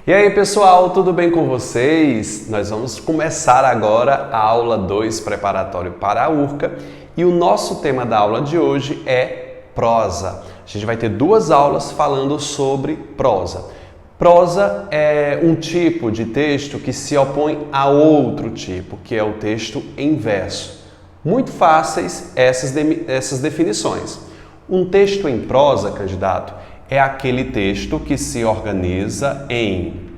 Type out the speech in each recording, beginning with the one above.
E aí pessoal, tudo bem com vocês? Nós vamos começar agora a aula 2 preparatório para a URCA e o nosso tema da aula de hoje é prosa. A gente vai ter duas aulas falando sobre prosa. Prosa é um tipo de texto que se opõe a outro tipo, que é o texto em verso. Muito fáceis essas definições. Um texto em prosa, candidato, é aquele texto que se organiza em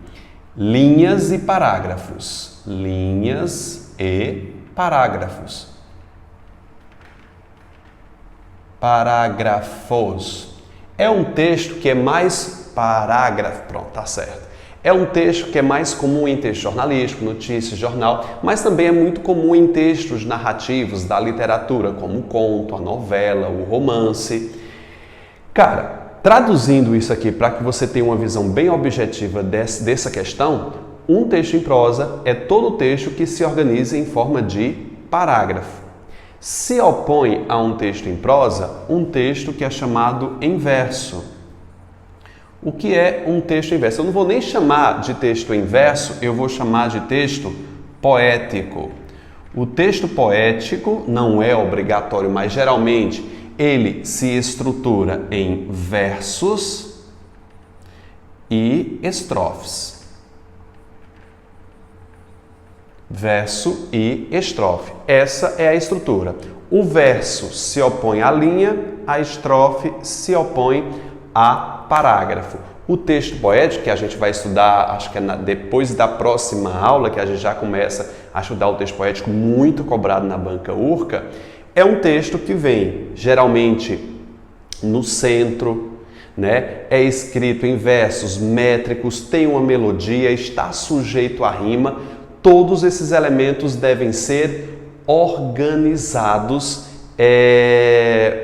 linhas e parágrafos. Linhas e parágrafos. Parágrafos. É um texto que é mais parágrafo. Pronto, tá certo. É um texto que é mais comum em texto jornalístico, notícias, jornal, mas também é muito comum em textos narrativos da literatura, como o conto, a novela, o romance. Cara, traduzindo isso aqui para que você tenha uma visão bem objetiva dessa questão, um texto em prosa é todo texto que se organiza em forma de parágrafo. Se opõe a um texto em prosa, um texto que é chamado em verso. O que é um texto em verso? Eu não vou nem chamar de texto em verso, eu vou chamar de texto poético. O texto poético não é obrigatório, mas geralmente ele se estrutura em versos e estrofes. Verso e estrofe. Essa é a estrutura. O verso se opõe à linha, a estrofe se opõe a parágrafo. O texto poético, que a gente vai estudar, acho que é depois da próxima aula, que a gente já começa a estudar o texto poético muito cobrado na banca URCA, é um texto que vem geralmente no centro, né? É escrito em versos métricos, tem uma melodia, está sujeito à rima. Todos esses elementos devem ser organizados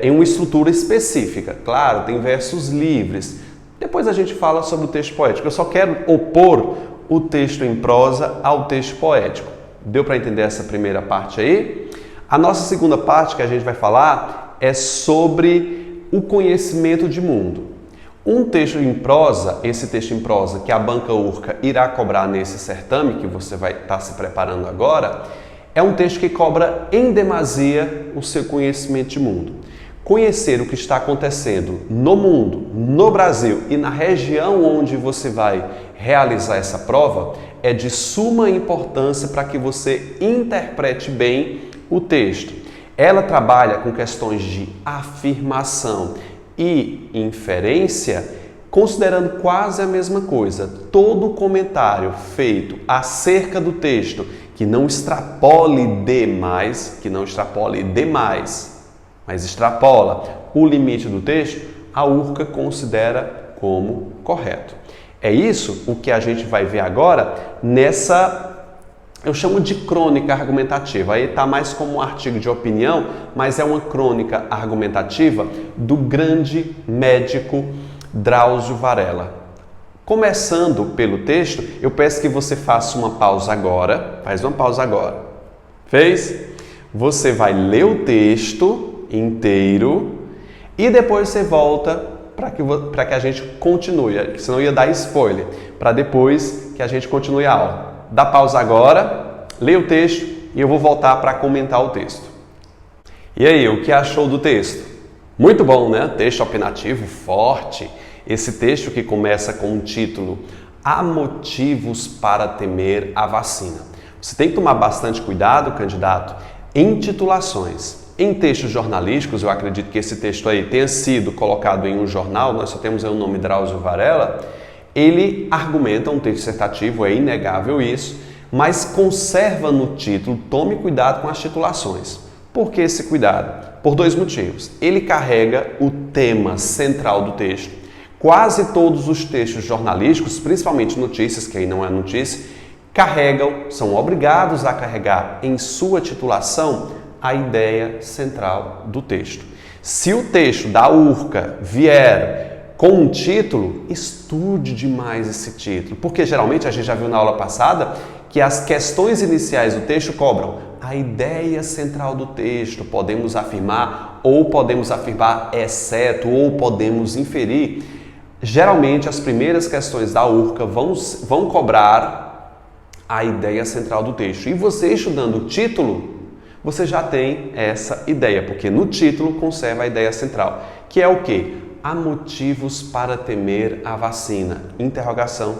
em uma estrutura específica. Claro, tem versos livres. Depois a gente fala sobre o texto poético. Eu só quero opor o texto em prosa ao texto poético. Deu para entender essa primeira parte aí? A nossa segunda parte que a gente vai falar é sobre o conhecimento de mundo. Um texto em prosa, esse texto em prosa que a banca URCA irá cobrar nesse certame, que você vai estar se preparando agora, é um texto que cobra em demasia o seu conhecimento de mundo. Conhecer o que está acontecendo no mundo, no Brasil e na região onde você vai realizar essa prova é de suma importância para que você interprete bem o texto. Ela trabalha com questões de afirmação e inferência, considerando quase a mesma coisa. Todo comentário feito acerca do texto que não extrapole demais, mas extrapola o limite do texto, a URCA considera como correto. É isso o que a gente vai ver agora nessa, eu chamo de crônica argumentativa. Aí está mais como um artigo de opinião, mas é uma crônica argumentativa do grande médico Drauzio Varela. Começando pelo texto, eu peço que você faça uma pausa agora. Faz uma pausa agora. Fez? Você vai ler o texto inteiro e depois você volta para que a gente continue, senão ia dar spoiler, para depois que a gente continue a aula. Dá pausa agora, lê o texto e eu vou voltar para comentar o texto. E aí, o que achou do texto? Muito bom, né? Texto opinativo, forte. Esse texto que começa com um título: Há motivos para temer a vacina. Você tem que tomar bastante cuidado, candidato, em titulações. Em textos jornalísticos, eu acredito que esse texto aí tenha sido colocado em um jornal, nós só temos aí o nome Drauzio Varela. Ele argumenta um texto dissertativo, é inegável isso, mas conserva no título, tome cuidado com as titulações. Por que esse cuidado? Por dois motivos. Ele carrega o tema central do texto. Quase todos os textos jornalísticos, principalmente notícias, que aí não é notícia, são obrigados a carregar em sua titulação a ideia central do texto. Se o texto da URCA vier com um título, estude demais esse título, porque geralmente a gente já viu na aula passada que as questões iniciais do texto cobram a ideia central do texto, podemos afirmar, ou podemos afirmar exceto, ou podemos inferir. geralmente as primeiras questões da URCA vão cobrar a ideia central do texto. E você estudando o título, você já tem essa ideia, porque no título conserva a ideia central, que é o quê? Há motivos para temer a vacina? Interrogação.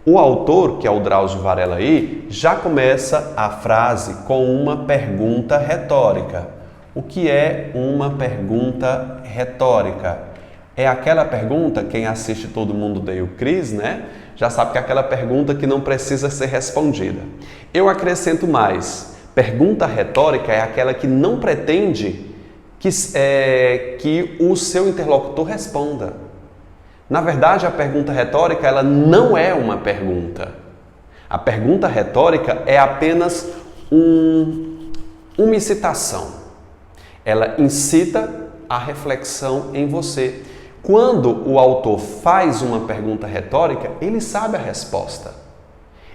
O autor, que é o Drauzio Varela aí, já começa a frase com uma pergunta retórica. O que é uma pergunta retórica? É aquela pergunta, quem assiste Todo Mundo Odeia o Cris, né? Já sabe que é aquela pergunta que não precisa ser respondida. Eu acrescento mais. Pergunta retórica é aquela que não pretende que o seu interlocutor responda. Na verdade, a pergunta retórica ela não é uma pergunta. A pergunta retórica é apenas uma incitação. Ela incita a reflexão em você. Quando o autor faz uma pergunta retórica, ele sabe a resposta.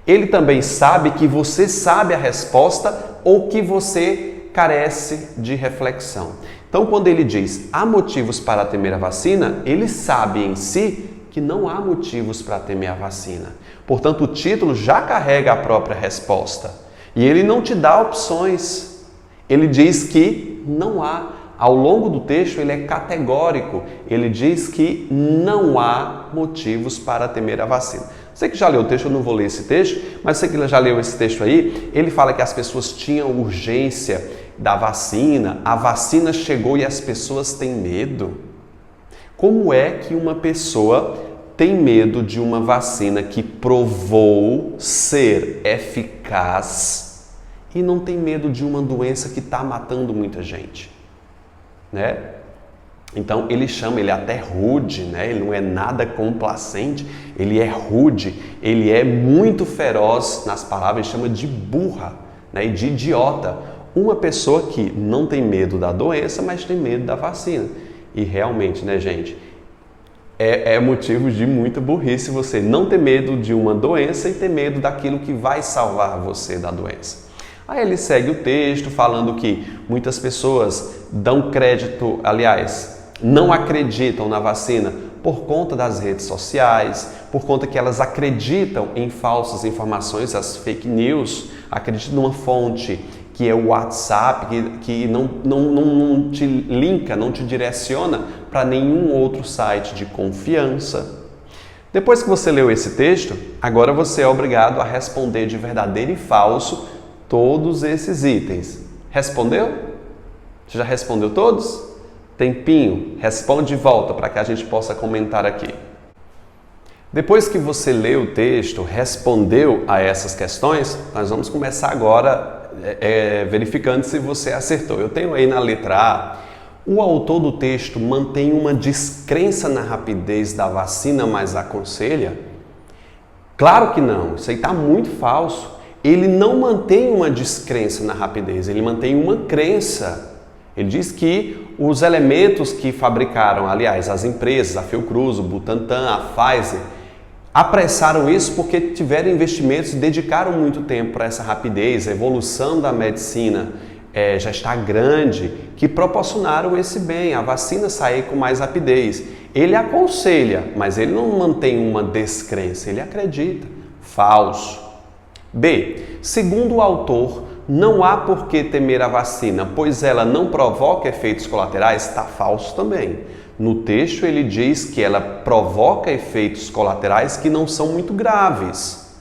Ele também sabe que você sabe a resposta ou que você carece de reflexão. Então, quando ele diz há motivos para temer a vacina, ele sabe em si que não há motivos para temer a vacina. Portanto, o título já carrega a própria resposta. E ele não te dá opções. Ele diz que não há. Ao longo do texto, ele é categórico. Ele diz que não há motivos para temer a vacina. Você que já leu o texto, eu não vou ler esse texto, mas você que já leu esse texto aí, ele fala que as pessoas tinham urgência da vacina, a vacina chegou e as pessoas têm medo. Como é que uma pessoa tem medo de uma vacina que provou ser eficaz e não tem medo de uma doença que está matando muita gente? Né? Então ele é até rude, né? Ele não é nada complacente, ele é rude, ele é muito feroz nas palavras, chama de burra, né? E de idiota. Uma pessoa que não tem medo da doença, mas tem medo da vacina. E realmente, né, gente, é motivo de muita burrice você não ter medo de uma doença e ter medo daquilo que vai salvar você da doença. Aí ele segue o texto falando que muitas pessoas dão crédito, aliás, não acreditam na vacina por conta das redes sociais, por conta que elas acreditam em falsas informações, as fake news, acreditam numa fonte que é o WhatsApp, que não te linka, não te direciona para nenhum outro site de confiança. Depois que você leu esse texto, agora você é obrigado a responder de verdadeiro e falso todos esses itens. Respondeu? Você já respondeu todos? Tempinho, responde de volta para que a gente possa comentar aqui. Depois que você leu o texto, respondeu a essas questões, nós vamos começar agora verificando se você acertou. Eu tenho aí na letra A, o autor do texto mantém uma descrença na rapidez da vacina, mas aconselha? Claro que não, isso aí está muito falso. Ele não mantém uma descrença na rapidez, ele mantém uma crença. Ele diz que os elementos que fabricaram, aliás, as empresas, a Fiocruz, o Butantan, a Pfizer, apressaram isso porque tiveram investimentos e dedicaram muito tempo para essa rapidez, a evolução da medicina já está grande, que proporcionaram esse bem, a vacina sair com mais rapidez. Ele aconselha, mas ele não mantém uma descrença, ele acredita. Falso. B. Segundo o autor, não há por que temer a vacina, pois ela não provoca efeitos colaterais. Está falso também. No texto ele diz que ela provoca efeitos colaterais que não são muito graves.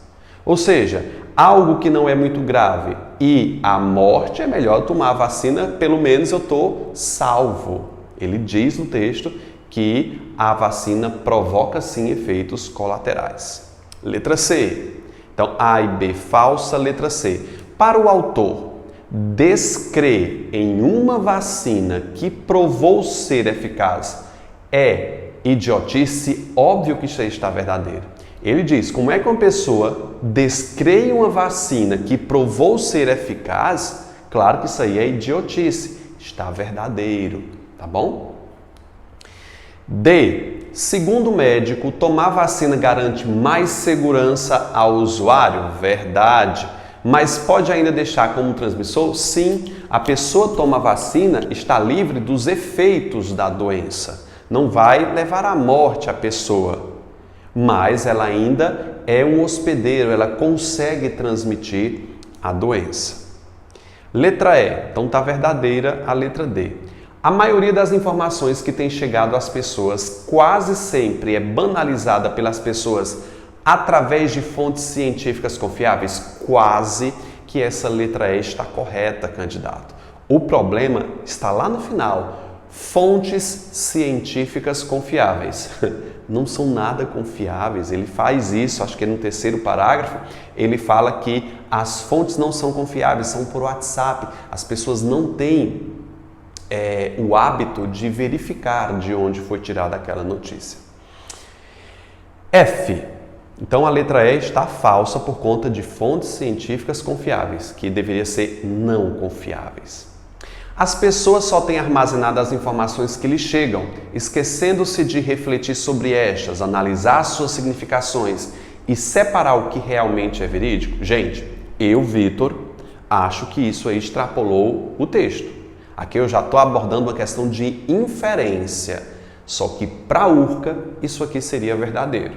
Ou seja, algo que não é muito grave e a morte, é melhor tomar a vacina, pelo menos eu estou salvo. Ele diz no texto que a vacina provoca sim efeitos colaterais. Letra C. Então, A e B falsa, letra C. Para o autor, descrer em uma vacina que provou ser eficaz é idiotice, óbvio que isso aí está verdadeiro. Ele diz, como é que uma pessoa descrê em uma vacina que provou ser eficaz? Claro que isso aí é idiotice, está verdadeiro, tá bom? D. Segundo o médico, tomar vacina garante mais segurança ao usuário? Verdade. Mas pode ainda deixar como transmissor? Sim, a pessoa toma vacina, está livre dos efeitos da doença. Não vai levar à morte a pessoa, mas ela ainda é um hospedeiro, ela consegue transmitir a doença. Letra E, então está verdadeira a letra D. A maioria das informações que tem chegado às pessoas quase sempre é banalizada pelas pessoas através de fontes científicas confiáveis? Quase que essa letra E está correta, candidato. O problema está lá no final. Fontes científicas confiáveis. Não são nada confiáveis. Ele faz isso, acho que no terceiro parágrafo, ele fala que as fontes não são confiáveis, são por WhatsApp. As pessoas não têm o hábito de verificar de onde foi tirada aquela notícia. F. Então a letra E está falsa por conta de fontes científicas confiáveis, que deveria ser não confiáveis. As pessoas só têm armazenado as informações que lhes chegam, esquecendo-se de refletir sobre estas, analisar suas significações e separar o que realmente é verídico. Gente, eu, Vitor, acho que isso aí extrapolou o texto. Aqui eu já estou abordando uma questão de inferência, só que para a Urca isso aqui seria verdadeiro.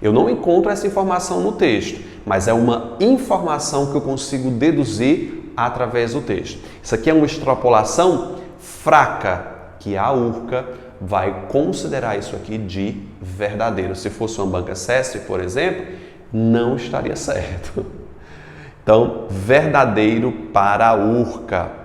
Eu não encontro essa informação no texto, mas é uma informação que eu consigo deduzir através do texto. Isso aqui é uma extrapolação fraca, que a Urca vai considerar isso aqui de verdadeiro. Se fosse uma banca Sestre, por exemplo, não estaria certo. Então, verdadeiro para a Urca.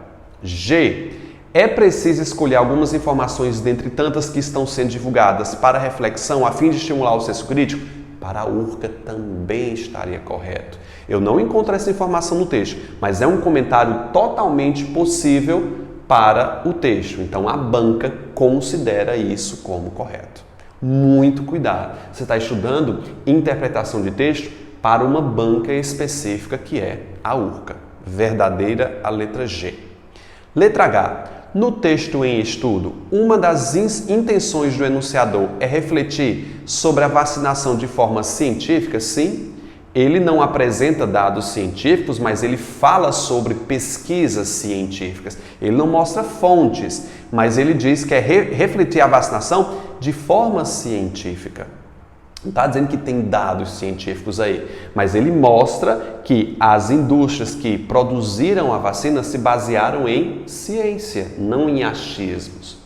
G. É preciso escolher algumas informações dentre tantas que estão sendo divulgadas para reflexão a fim de estimular o senso crítico? Para a Urca também estaria correto. Eu não encontro essa informação no texto, mas é um comentário totalmente possível para o texto. Então a banca considera isso como correto. Muito cuidado. Você está estudando interpretação de texto para uma banca específica que é a Urca. Verdadeira a letra G. Letra H. No texto em estudo, uma das intenções do enunciador é refletir sobre a vacinação de forma científica? Sim. Ele não apresenta dados científicos, mas ele fala sobre pesquisas científicas. Ele não mostra fontes, mas ele diz que é refletir a vacinação de forma científica. Não está dizendo que tem dados científicos aí, mas ele mostra que as indústrias que produziram a vacina se basearam em ciência, não em achismos.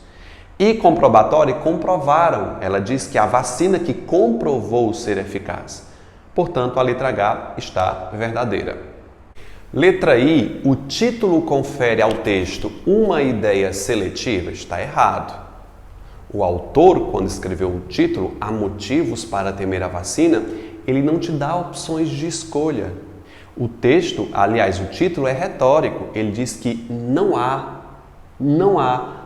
E comprobatório, comprovaram. Ela diz que a vacina que comprovou ser eficaz. Portanto, a letra H está verdadeira. Letra I, o título confere ao texto uma ideia seletiva? Está errado. O autor, quando escreveu o título, há motivos para temer a vacina, ele não te dá opções de escolha. O texto, aliás, o título é retórico. Ele diz que não há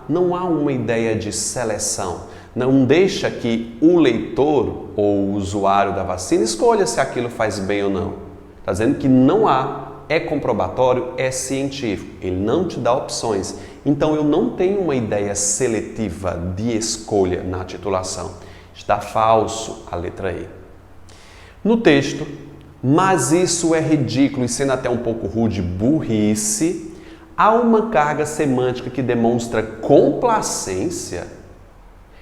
uma ideia de seleção. Não deixa que o leitor ou o usuário da vacina escolha se aquilo faz bem ou não. Está dizendo que não há, é comprobatório, é científico. Ele não te dá opções. Então eu não tenho uma ideia seletiva de escolha na titulação. Está falso a letra E. No texto, mas isso é ridículo e sendo até um pouco rude, burrice, há uma carga semântica que demonstra complacência.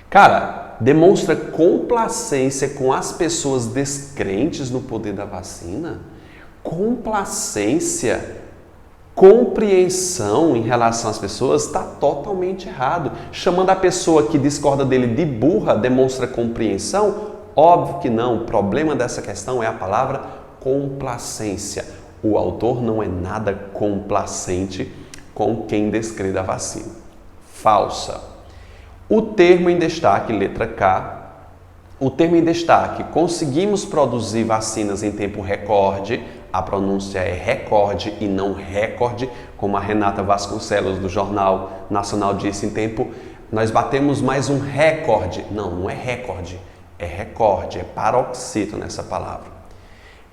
Cara, demonstra complacência com as pessoas descrentes no poder da vacina? Complacência, compreensão em relação às pessoas está totalmente errado. Chamando a pessoa que discorda dele de burra demonstra compreensão? Óbvio que não. O problema dessa questão é a palavra complacência. O autor não é nada complacente com quem descreve a vacina. Falsa. O termo em destaque, letra K. O termo em destaque, conseguimos produzir vacinas em tempo recorde. A pronúncia é recorde e não recorde, como a Renata Vasconcelos do Jornal Nacional disse em tempo. Nós batemos mais um recorde. Não, não é recorde, é recorde, é paroxítono nessa palavra.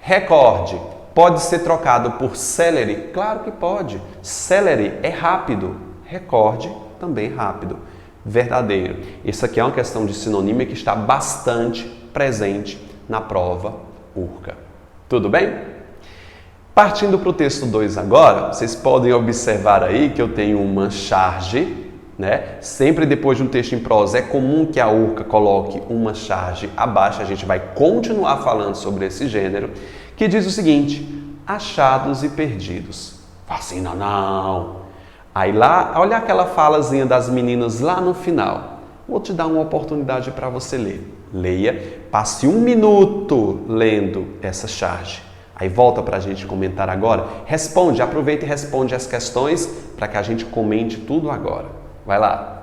Recorde pode ser trocado por celery? Claro que pode. Celery é rápido, recorde também rápido. Verdadeiro. Isso aqui é uma questão de sinonímia que está bastante presente na prova Urca. Tudo bem? Partindo para o texto 2 agora, vocês podem observar aí que eu tenho uma charge né? Sempre depois de um texto em prosa é comum que a Urca coloque uma charge abaixo, a gente vai continuar falando sobre esse gênero, que diz o seguinte: achados e perdidos. Vacina não! Aí lá, olha aquela falazinha das meninas lá no final. Vou te dar uma oportunidade para você ler. Leia, passe 1 minuto lendo essa charge. Aí volta para a gente comentar agora. Responde, aproveita e responde as questões para que a gente comente tudo agora. Vai lá.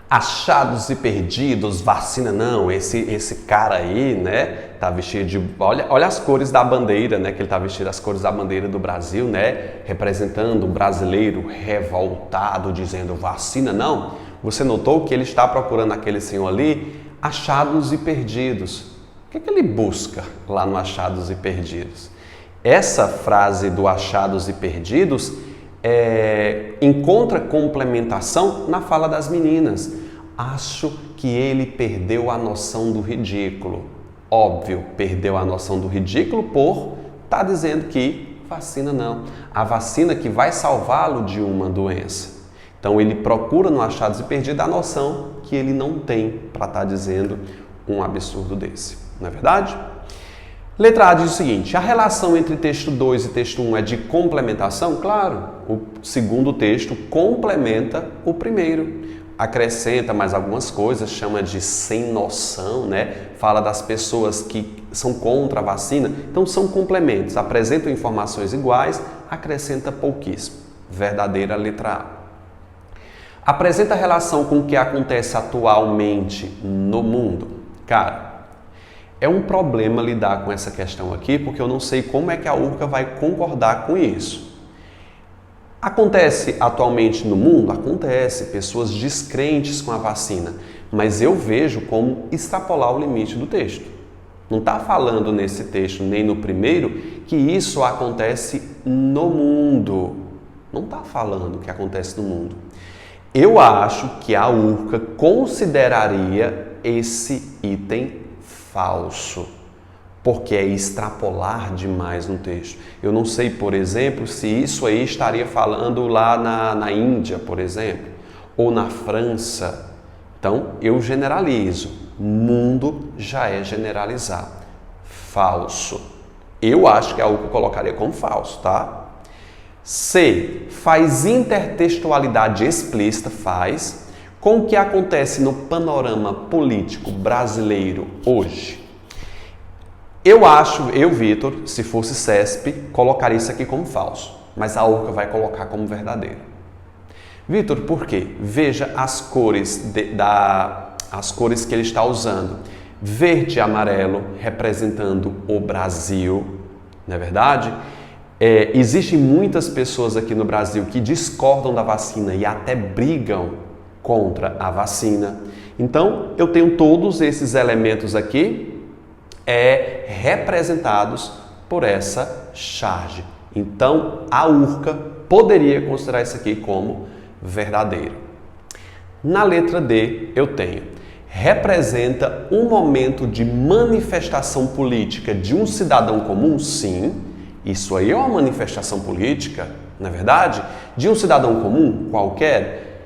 Achados e perdidos, vacina não. Esse cara aí, né, tá vestido de... Olha as cores da bandeira, né, que ele tá vestido as cores da bandeira do Brasil, né, representando o brasileiro revoltado, dizendo vacina não. Você notou que ele está procurando aquele senhor ali, achados e perdidos. O que ele busca lá no achados e perdidos? Essa frase do achados e perdidos encontra complementação na fala das meninas. Acho que ele perdeu a noção do ridículo. Óbvio, perdeu a noção do ridículo por estar dizendo que vacina não. A vacina que vai salvá-lo de uma doença. Então ele procura no achados e perdidos a noção que ele não tem para estar dizendo um absurdo desse. Não é verdade? Letra A diz o seguinte: a relação entre texto 2 e texto 1 é de complementação? Claro, o segundo texto complementa o primeiro. Acrescenta mais algumas coisas, chama de sem noção, né? Fala das pessoas que são contra a vacina. Então são complementos, apresentam informações iguais, acrescenta pouquíssimo. Verdadeira letra A. Apresenta a relação com o que acontece atualmente no mundo. Cara, é um problema lidar com essa questão aqui, porque eu não sei como é que a Urca vai concordar com isso. Acontece atualmente no mundo? Acontece, pessoas descrentes com a vacina, mas eu vejo como extrapolar o limite do texto. Não está falando nesse texto, nem no primeiro, que isso acontece no mundo. Não está falando que acontece no mundo. Eu acho que a Urca consideraria esse item falso, porque é extrapolar demais no texto. Eu não sei, por exemplo, se isso aí estaria falando lá na Índia, por exemplo, ou na França. Então, eu generalizo. Mundo já é generalizar. Falso. Eu acho que a Urca colocaria como falso, tá? C. Faz intertextualidade explícita, com o que acontece no panorama político brasileiro hoje. Eu, Vitor, se fosse CESP, colocaria isso aqui como falso, mas a Urca vai colocar como verdadeiro. Vitor, por quê? Veja as cores, as cores que ele está usando. Verde e amarelo representando o Brasil, não é verdade? Existem muitas pessoas aqui no Brasil que discordam da vacina e até brigam contra a vacina. Então, eu tenho todos esses elementos aqui representados por essa charge. Então, a Urca poderia considerar isso aqui como verdadeiro. Na letra D, eu tenho: representa um momento de manifestação política de um cidadão comum? Sim. Isso aí é uma manifestação política, não é verdade? De um cidadão comum, qualquer.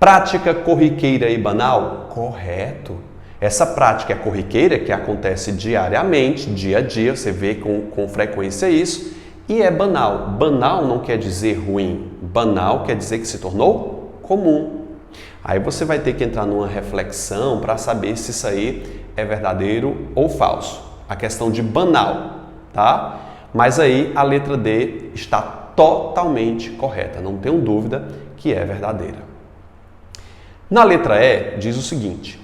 Prática corriqueira e banal? Correto. Essa prática é corriqueira, que acontece diariamente, dia a dia, você vê com frequência isso, e é banal. Banal não quer dizer ruim, banal quer dizer que se tornou comum. Aí você vai ter que entrar numa reflexão para saber se isso aí é verdadeiro ou falso. A questão de banal, tá? Mas aí a letra D está totalmente correta, não tenho dúvida que é verdadeira. Na letra E diz o seguinte: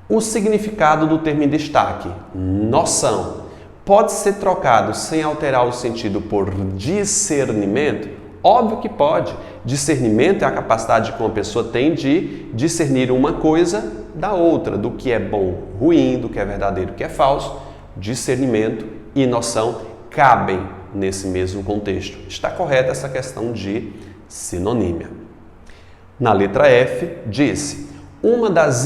o significado do termo em destaque, noção, pode ser trocado sem alterar o sentido por discernimento? Óbvio que pode. Discernimento é a capacidade que uma pessoa tem de discernir uma coisa da outra, do que é bom, ruim, do que é verdadeiro, do que é falso. Discernimento e noção cabem nesse mesmo contexto. Está correta essa questão de sinonímia. Na letra F, disse: uma das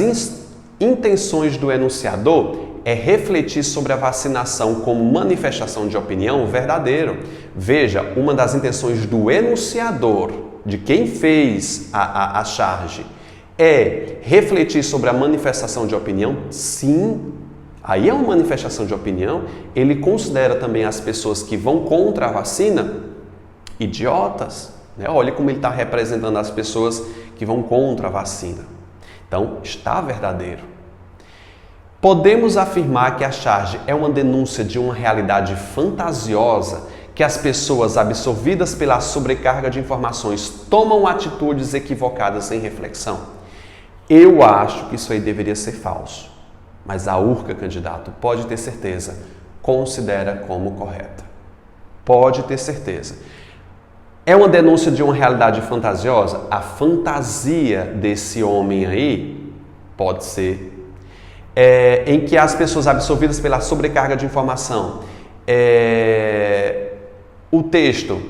intenções do enunciador é refletir sobre a vacinação como manifestação de opinião? Verdadeiro. Veja, uma das intenções do enunciador, de quem fez a charge é refletir sobre a manifestação de opinião, sim, aí é uma manifestação de opinião, ele considera também as pessoas que vão contra a vacina idiotas, né? Olha como ele está representando as pessoas que vão contra a vacina. Então, está verdadeiro. Podemos afirmar que a charge é uma denúncia de uma realidade fantasiosa que as pessoas absorvidas pela sobrecarga de informações tomam atitudes equivocadas sem reflexão. Eu acho que isso aí deveria ser falso, mas a URCA, candidato, pode ter certeza, considera como correta. Pode ter certeza. É uma denúncia de uma realidade fantasiosa? A fantasia desse homem aí pode ser. Em que as pessoas absorvidas pela sobrecarga de informação. O texto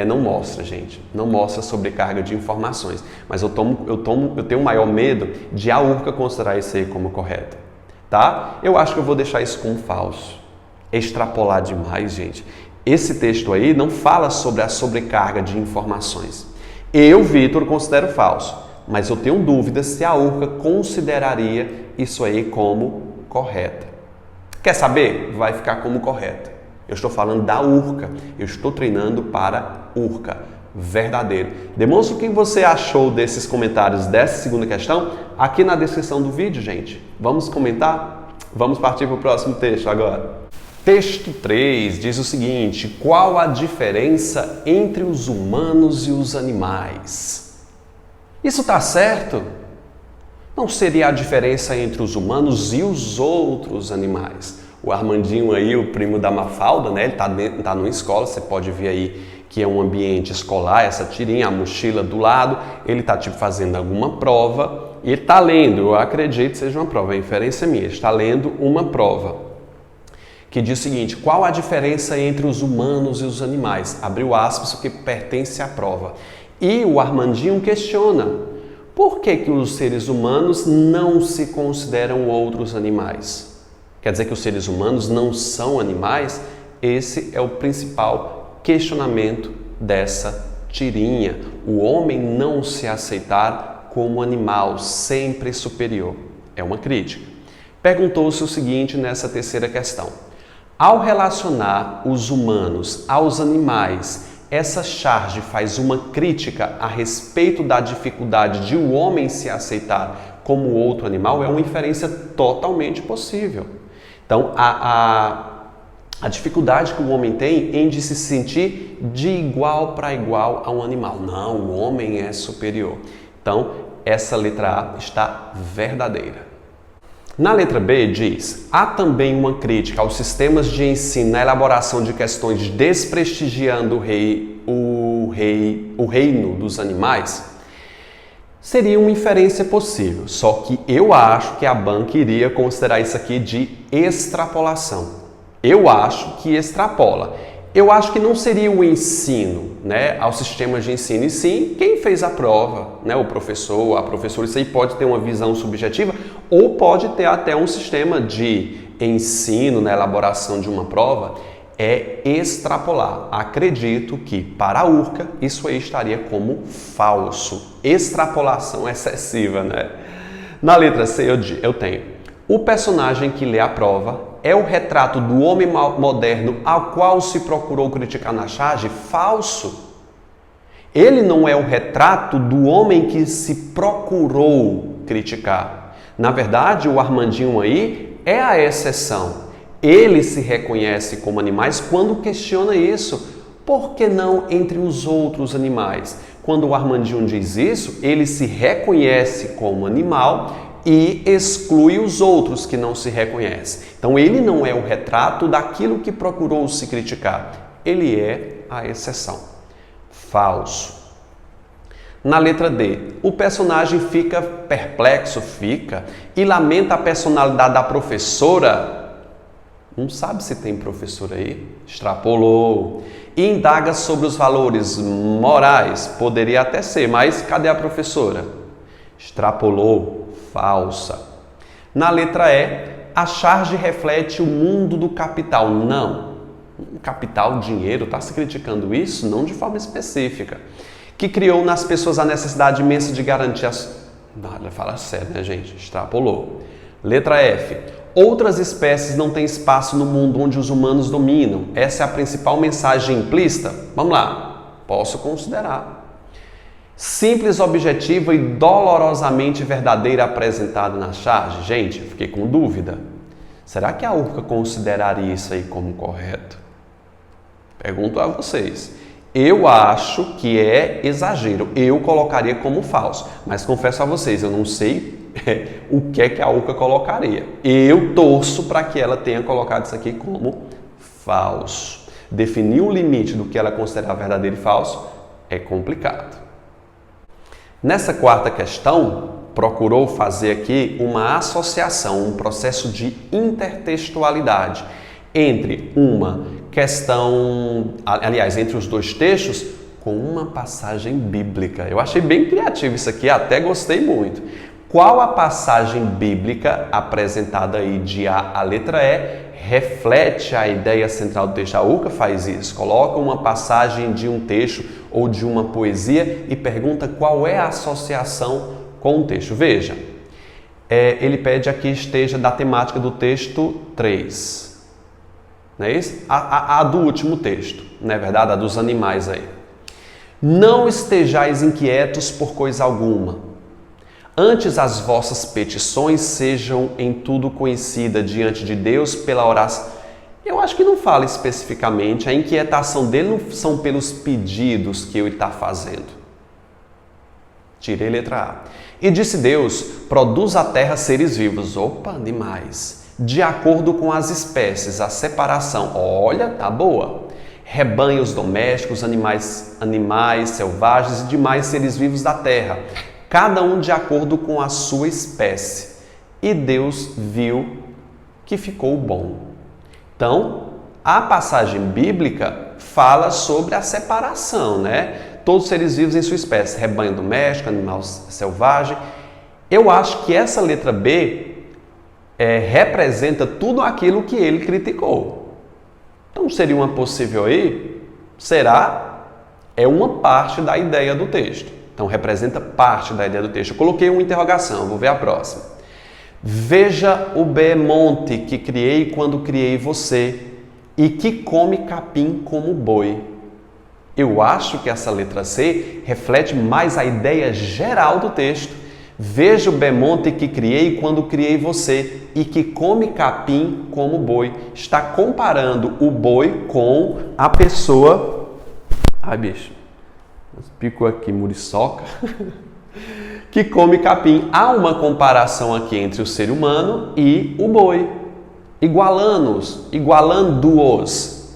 não mostra, gente. Não mostra sobrecarga de informações. Mas eu tenho maior medo de a URCA considerar isso aí como correto. Tá? Eu acho que eu vou deixar isso como falso. Extrapolar demais, gente. Esse texto aí não fala sobre a sobrecarga de informações. Eu, Vitor, considero falso. Mas eu tenho dúvidas se a URCA consideraria isso aí como correta. Quer saber? Vai ficar como correta. Eu estou falando da URCA. Eu estou treinando para URCA. Verdadeiro. Demonstre o que você achou desses comentários dessa segunda questão aqui na descrição do vídeo, gente. Vamos comentar? Vamos partir para o próximo texto agora. Texto 3 diz o seguinte: qual a diferença entre os humanos e os animais? Isso está certo? Não seria a diferença entre os humanos e os outros animais? O Armandinho aí, o primo da Mafalda, né? Ele tá numa escola, você pode ver aí que é um ambiente escolar, essa tirinha, a mochila do lado, ele tá tipo fazendo alguma prova e ele tá lendo, eu acredito que seja uma prova, é inferência minha, ele está lendo uma prova que diz o seguinte: qual a diferença entre os humanos e os animais? Abriu aspas, o que pertence à prova. E o Armandinho questiona: por que os seres humanos não se consideram outros animais? Quer dizer que os seres humanos não são animais? Esse é o principal questionamento dessa tirinha. O homem não se aceitar como animal, sempre superior. É uma crítica. Perguntou-se o seguinte nessa terceira questão: ao relacionar os humanos aos animais, essa charge faz uma crítica a respeito da dificuldade de o homem se aceitar como outro animal? É uma inferência totalmente possível. Então, a dificuldade que o homem tem em de se sentir de igual para igual a um animal. Não, o homem é superior. Então, essa letra A está verdadeira. Na letra B diz: há também uma crítica aos sistemas de ensino na elaboração de questões desprestigiando o reino dos animais. Seria uma inferência possível, só que eu acho que a banca iria considerar isso aqui de extrapolação. Eu acho que extrapola. Eu acho que não seria o ensino, né, aos sistemas de ensino, e sim quem fez a prova, né, o professor, a professora. Isso aí pode ter uma visão subjetiva ou pode ter até um sistema de ensino na elaboração de uma prova. É extrapolar. Acredito que para a URCA isso aí estaria como falso. Extrapolação excessiva, né? Na letra C eu tenho: o personagem que lê a prova é o retrato do homem moderno ao qual se procurou criticar na charge? Falso. Ele não é o retrato do homem que se procurou criticar. Na verdade, o Armandinho aí é a exceção. Ele se reconhece como animais quando questiona isso. Por que não entre os outros animais? Quando o Armandinho diz isso, ele se reconhece como animal e exclui os outros que não se reconhecem. Então ele não é o retrato daquilo que procurou se criticar. Ele é a exceção. Falso. Na letra D, o personagem fica perplexo, e lamenta a personalidade da professora. Não sabe se tem professor aí? Extrapolou. E indaga sobre os valores morais. Poderia até ser, mas cadê a professora? Extrapolou. Falsa. Na letra E, a charge reflete o mundo do capital. Não. O capital, dinheiro, está se criticando isso? Não de forma específica. que criou nas pessoas a necessidade imensa de garantir as... Não, fala sério, né, gente? Extrapolou. Letra F. Outras espécies não têm espaço no mundo onde os humanos dominam. Essa é a principal mensagem implícita? Vamos lá. Posso considerar. Simples, objetiva e dolorosamente verdadeira apresentada na charge? Gente, fiquei com dúvida. Será que a URCA consideraria isso aí como correto? Pergunto a vocês. Eu acho que é exagero. Eu colocaria como falso. Mas confesso a vocês, eu não sei o que é que a URCA colocaria. Eu torço para que ela tenha colocado isso aqui como falso. Definir o limite do que ela considera verdadeiro e falso é complicado. Nessa quarta questão, procurou fazer aqui uma associação, um processo de intertextualidade entre uma questão, aliás, entre os dois textos, com uma passagem bíblica. Eu achei bem criativo isso aqui, até gostei muito. Qual a passagem bíblica apresentada aí de A a letra E reflete a ideia central do texto? A URCA faz isso, coloca uma passagem de um texto ou de uma poesia e pergunta qual é a associação com o texto. Veja, ele pede aqui esteja da temática do texto 3. Não é isso? A do último texto, não é verdade? A dos animais aí. Não estejais inquietos por coisa alguma. Antes as vossas petições sejam em tudo conhecidas diante de Deus pela oração. Eu acho que não fala especificamente, a inquietação dele não são pelos pedidos que ele está fazendo. Tirei letra A. E disse Deus, produz a terra seres vivos. Opa, animais. De acordo com as espécies, a separação. Olha, tá boa. Rebanhos domésticos, animais selvagens e demais seres vivos da terra. Cada um de acordo com a sua espécie. E Deus viu que ficou bom. Então, a passagem bíblica fala sobre a separação, né? Todos os seres vivos em sua espécie, rebanho doméstico, animal selvagem. Eu acho que essa letra B representa tudo aquilo que ele criticou. Então, seria uma possível aí? Será? É uma parte da ideia do texto. Então, representa parte da ideia do texto. Eu coloquei uma interrogação, vou ver a próxima. Veja o behemonte que criei quando criei você e que come capim como boi. Eu acho que essa letra C reflete mais a ideia geral do texto. Veja o behemonte que criei quando criei você e que come capim como boi. Está comparando o boi com a pessoa... Ai, bicho. Picou aqui, muriçoca. Que come capim. Há uma comparação aqui entre o ser humano e o boi. Igualando-os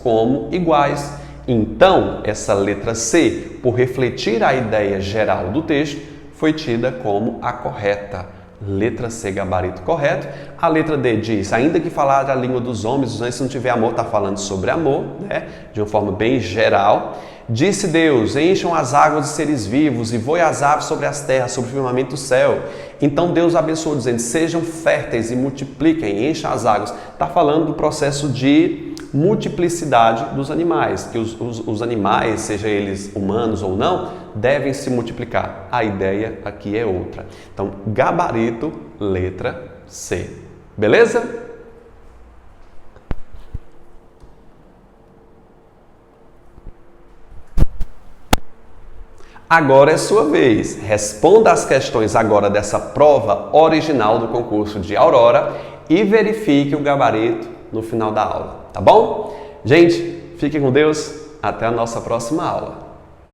como iguais. Então, essa letra C, por refletir a ideia geral do texto, foi tida como a correta. Letra C, gabarito correto. A letra D diz, ainda que falar a língua dos homens, se não tiver amor, está falando sobre amor, né? De uma forma bem geral. Disse Deus, encham as águas de seres vivos e voem as aves sobre as terras, sobre o firmamento do céu. Então Deus abençoou, dizendo, sejam férteis e multipliquem, encham as águas. Está falando do processo de multiplicidade dos animais, que os animais, sejam eles humanos ou não, devem se multiplicar. A ideia aqui é outra. Então, gabarito, letra C. Beleza? Agora é sua vez. Responda as questões agora dessa prova original do concurso de Aurora e verifique o gabarito no final da aula, tá bom? Gente, fiquem com Deus. Até a nossa próxima aula.